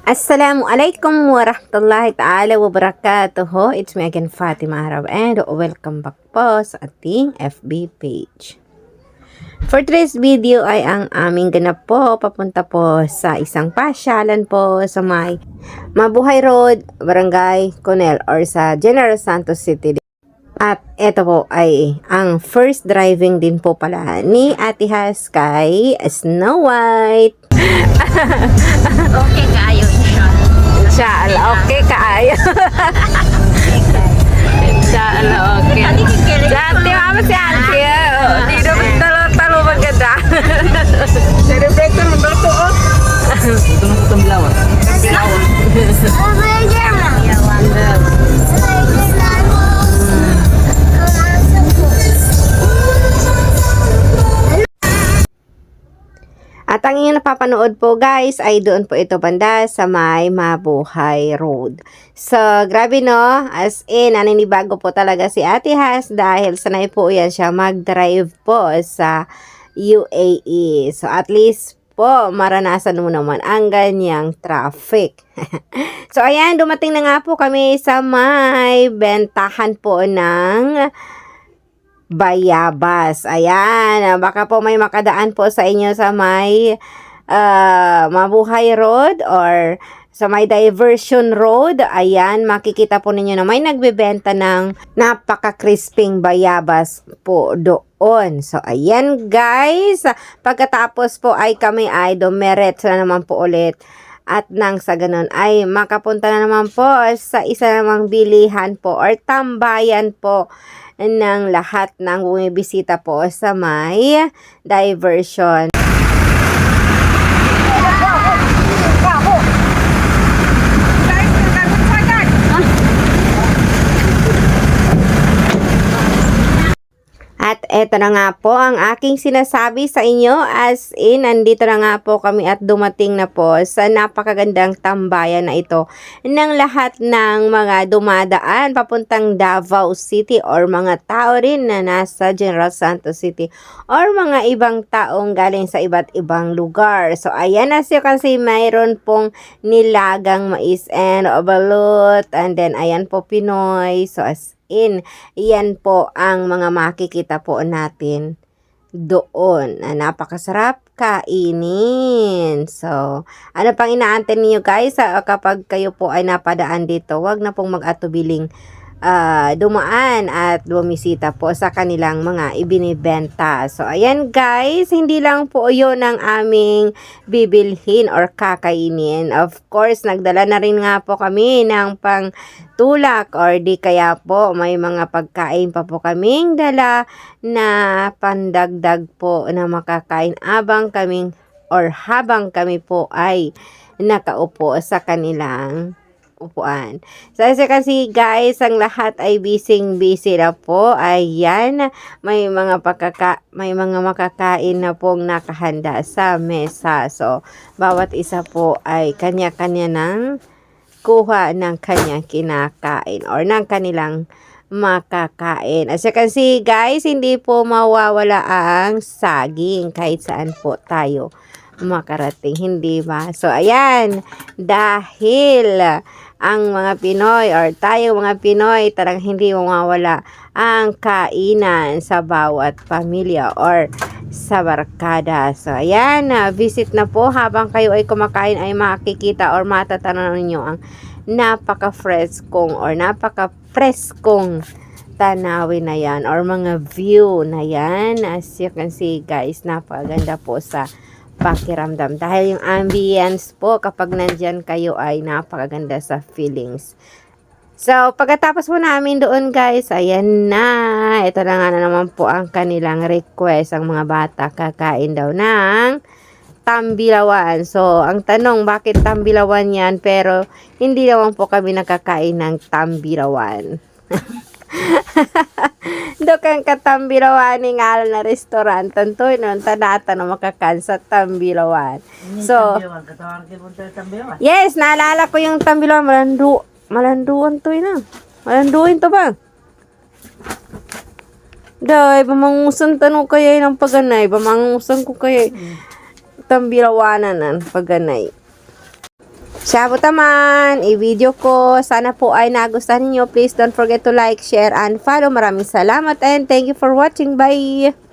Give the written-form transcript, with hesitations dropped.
Assalamualaikum warahmatullahi ta'ala wabarakatuh. It's me again, Fatima Arab, and welcome back po sa ating FB page. For today's video ay ang aming ganap po papunta po sa isang pasyalan po sa may Mabuhay Road, Barangay Conel or sa General Santos City. At ito po ay ang first driving din po pala ni Ate Has kay Snow White. Okay kaayo Inshallah, okay kaayo. Inshallah, okay. Dati mama si Ate, di dapat talo maganda. Dari betul betul oh. Ito na itong bilawan. At ang inyong napapanood po guys ay doon po ito banda sa may Mabuhay Road. So grabe no, as in naninibago po talaga si Ate Has dahil sanay po yan siya mag-drive po sa UAE. So at least po maranasan mo naman ang ganyang traffic. So ayan, dumating na nga po kami sa may bentahan po ng bayabas. Ayan, baka po may makadaan po sa inyo sa may Mabuhay Road or sa may Diversion Road. Ayan, makikita po ninyo na may nagbebenta ng napaka-crisping bayabas po doon. So, ayan guys, pagkatapos po ay kami ay dumiretso na naman po ulit. At nang sa ganun ay makapunta na naman po sa isa namang bilihan po or tambayan po ng lahat ng bumibisita po sa may Diversion. At eto na nga po ang aking sinasabi sa inyo, as in nandito na nga po kami at dumating na po sa napakagandang tambayan na ito ng lahat ng mga dumadaan papuntang Davao City or mga tao rin na nasa General Santos City or mga ibang taong galing sa iba't ibang lugar. So ayan, as you can see, mayroon pong nilagang mais and balut, and then ayan po Pinoy. So as yan po ang mga makikita po natin doon na napakasarap kainin. So, ano pang inaantay niyo guys kapag kayo po ay napadaan dito? Wag na pong mag-atubiling dumaan at bumisita po sa kanilang mga ibinibenta. So, ayan guys, hindi lang po yun ang aming bibilhin or kakainin. Of course, nagdala na rin nga po kami ng pang tulak or di kaya po may mga pagkain pa po kaming dala na pandagdag po na makakain habang kami po ay nakaupo sa kanilang upuan. So as you can see guys, ang lahat ay busy na po. Ayan, may mga makakain na pong nakahanda sa mesa. So bawat isa po ay kanya-kanya ng kuha ng kanyang kinakain or ng kanilang makakain. As you can see guys, hindi po mawawala ang saging kahit saan po tayo makarating, hindi ba? So ayan, dahil ang mga Pinoy or tayo mga Pinoy talagang hindi mawawala ang kainan sa bawat pamilya or sa barkada. So ayan, visit na po habang kayo ay kumakain ay makikita or matatanaw ninyo ang napaka-freskong tanawin na yan or mga view na yan. As you can see guys, napakaganda po sa pakiramdam dahil yung ambience po kapag nandyan kayo ay napakaganda sa feelings. So pagkatapos po namin doon guys, ayan na, ito na nga na naman po ang kanilang request. Ang mga bata kakain daw ng tambilawan. So ang tanong, bakit tambilawan yan? Pero hindi naman po kami nakakain ng tambilawan. Dokang katambilawan ni ngal na restaurant tantoy non tanata na makakan sa tambilawan. So yes, naalala ko yung tambilawan. Malanduan to na. Malanduin to ba? Day, pamangusan tanong kaya ng paganay. Pamangusan ko kaya tambilawanan ng paganay. Siya po taman, i-video ko. Sana po ay nagustuhan niyo. Please don't forget to like, share, and follow. Maraming salamat and thank you for watching. Bye!